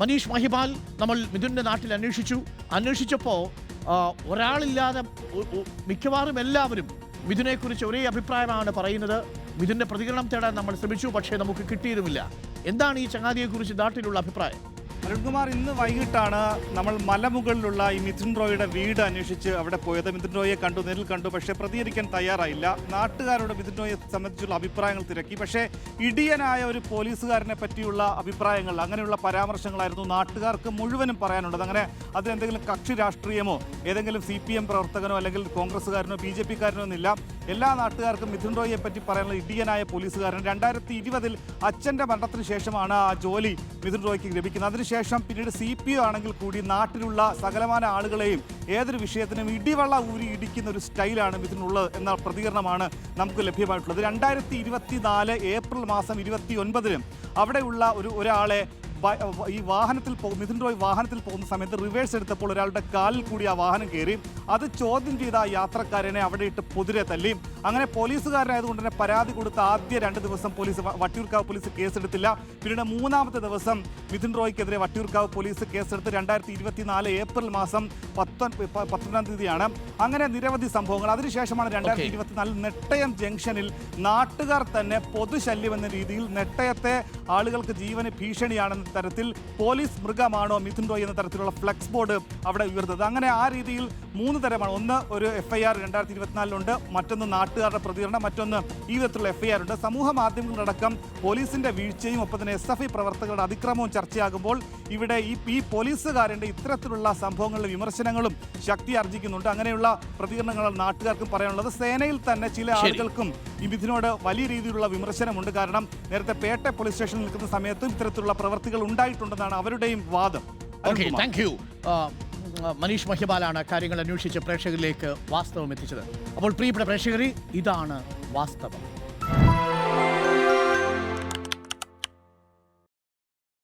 മനീഷ് മഹിപാൽ നമ്മൾ മിഥുൻ്റെ നാട്ടിൽ അന്വേഷിച്ചപ്പോൾ ഒരാളില്ലാതെ മിക്കവാറും എല്ലാവരും മിഥുനെക്കുറിച്ച് ഒരേ അഭിപ്രായമാണ് പറയുന്നത്. മിഥുൻ്റെ പ്രതികരണം തേടാൻ നമ്മൾ ശ്രമിച്ചു, പക്ഷേ നമുക്ക് കിട്ടിയതുമില്ല. എന്താണ് ഈ ചങ്ങാതിയെക്കുറിച്ച് നാട്ടിലുള്ള അഭിപ്രായം? അരുൺകുമാർ, ഇന്ന് വൈകിട്ടാണ് നമ്മൾ മലമുകളിലുള്ള ഈ മിഥുൻ റോയിയുടെ വീട് അന്വേഷിച്ച് അവിടെ പോയത്. മിഥുൻ റോയിയെ നേരിൽ കണ്ടു, പക്ഷേ പ്രതികരിക്കാൻ തയ്യാറായില്ല. നാട്ടുകാരോട് മിഥുൻ റോയിയെ സംബന്ധിച്ചുള്ള അഭിപ്രായങ്ങൾ തിരക്കി. പക്ഷേ ഇടിയനായ ഒരു പോലീസുകാരനെ പറ്റിയുള്ള അഭിപ്രായങ്ങൾ, അങ്ങനെയുള്ള പരാമർശങ്ങളായിരുന്നു നാട്ടുകാർക്ക് മുഴുവനും പറയാനുള്ളത്. അങ്ങനെ അതിലെന്തെങ്കിലും കക്ഷി രാഷ്ട്രീയമോ ഏതെങ്കിലും CPM പ്രവർത്തകനോ അല്ലെങ്കിൽ കോൺഗ്രസ്സുകാരനോ BJP കാരനോ എന്നില്ല. എല്ലാ നാട്ടുകാർക്കും മിഥുൻ റോയിയെ പറ്റി പറയാനുള്ള ഇടിയനായ പോലീസുകാരൻ. 2020 അച്ഛൻ്റെ മരണത്തിന് ശേഷമാണ് ആ ജോലി മിഥുൻ റോയിക്ക് ലഭിക്കുന്നത്. അതിനുശേഷം പിന്നീട് CPO ആണെങ്കിൽ കൂടി നാട്ടിലുള്ള സകലമാന ആളുകളെയും ഏതൊരു വിഷയത്തിനും ഇടിവെള്ള ഊരി ഇടിക്കുന്ന ഒരു സ്റ്റൈലാണ് മിഥുനുള്ളത് എന്ന പ്രതികരണമാണ് നമുക്ക് ലഭ്യമായിട്ടുള്ളത്. 2024 ഏപ്രിൽ മാസം 29 അവിടെയുള്ള ഒരാളെ ഈ വാഹനത്തിൽ മിഥുൻ റോയ് വാഹനത്തിൽ പോകുന്ന സമയത്ത് റിവേഴ്സ് എടുത്തപ്പോൾ ഒരാളുടെ കാലിൽ കൂടി ആ വാഹനം കയറി. അത് ചോദ്യം ചെയ്ത ആ യാത്രക്കാരനെ അവിടെ ഇട്ട് പൊതിരെ തല്ലി. അങ്ങനെ പോലീസുകാരനായതുകൊണ്ട് തന്നെ പരാതി കൊടുത്ത ആദ്യ 2 ദിവസം വട്ടിയൂർക്കാവ് പോലീസ് കേസെടുത്തില്ല. പിന്നീട് 3-ാമത്തെ ദിവസം മിഥുൻ റോയ്ക്കെതിരെ വട്ടിയൂർക്കാവ് പോലീസ് കേസെടുത്ത് 2024 ഏപ്രിൽ മാസം 19-ാം തീയതിയാണ്. അങ്ങനെ നിരവധി സംഭവങ്ങൾ. അതിനുശേഷമാണ് 2024 നെട്ടയം ജംഗ്ഷനിൽ നാട്ടുകാർ തന്നെ പൊതുശല്യം എന്ന രീതിയിൽ നെട്ടയത്തെ ആളുകൾക്ക് ജീവന് ഭീഷണിയാണെന്ന തരത്തിൽ പോലീസ് മൃഗമാണോ മിഥുൻ റോയ് എന്ന തരത്തിലുള്ള ഫ്ലെക്സ് ബോർഡ് അവിടെ ഉയർന്നത്. അങ്ങനെ ആ രീതിയിൽ 3 തരമാണ്. ഒന്ന് ഒരു FIR 2024 മറ്റൊന്ന് നാട്ടുകാരുടെ പ്രതികരണം, മറ്റൊന്ന് ഈ വിധത്തിലുള്ള FIR ഉണ്ട്. സമൂഹ മാധ്യമങ്ങളടക്കം പോലീസിന്റെ വീഴ്ചയും ഒപ്പം തന്നെ SFI പ്രവർത്തകരുടെ അതിക്രമവും ചർച്ചയാകുമ്പോൾ ഇവിടെ ഈ പോലീസുകാരൻ്റെ ഇത്തരത്തിലുള്ള സംഭവങ്ങളുടെ വിമർശനങ്ങളും ശക്തി ആർജിക്കുന്നുണ്ട്. അങ്ങനെയുള്ള പ്രതികരണങ്ങളാണ് നാട്ടുകാർക്കും പറയാനുള്ളത്. സേനയിൽ തന്നെ ചില ആളുകൾക്കും ഈ മിഥുനോട് വലിയ രീതിയിലുള്ള വിമർശനമുണ്ട്. കാരണം നേരത്തെ പേട്ട പോലീസ് സ്റ്റേഷനിൽ നിൽക്കുന്ന സമയത്തും ഇത്തരത്തിലുള്ള പ്രവർത്തികൾ ഉണ്ടായിട്ടുണ്ടെന്നാണ് അവരുടെയും വാദം. മനീഷ് മഹിപാലാണ് കാര്യങ്ങൾ അന്വേഷിച്ച് പ്രേക്ഷകരിലേക്ക് വാസ്തവം എത്തിച്ചത്. അപ്പോൾ പ്രിയപ്പെട്ട പ്രേക്ഷകരെ, ഇതാണ് വാസ്തവം.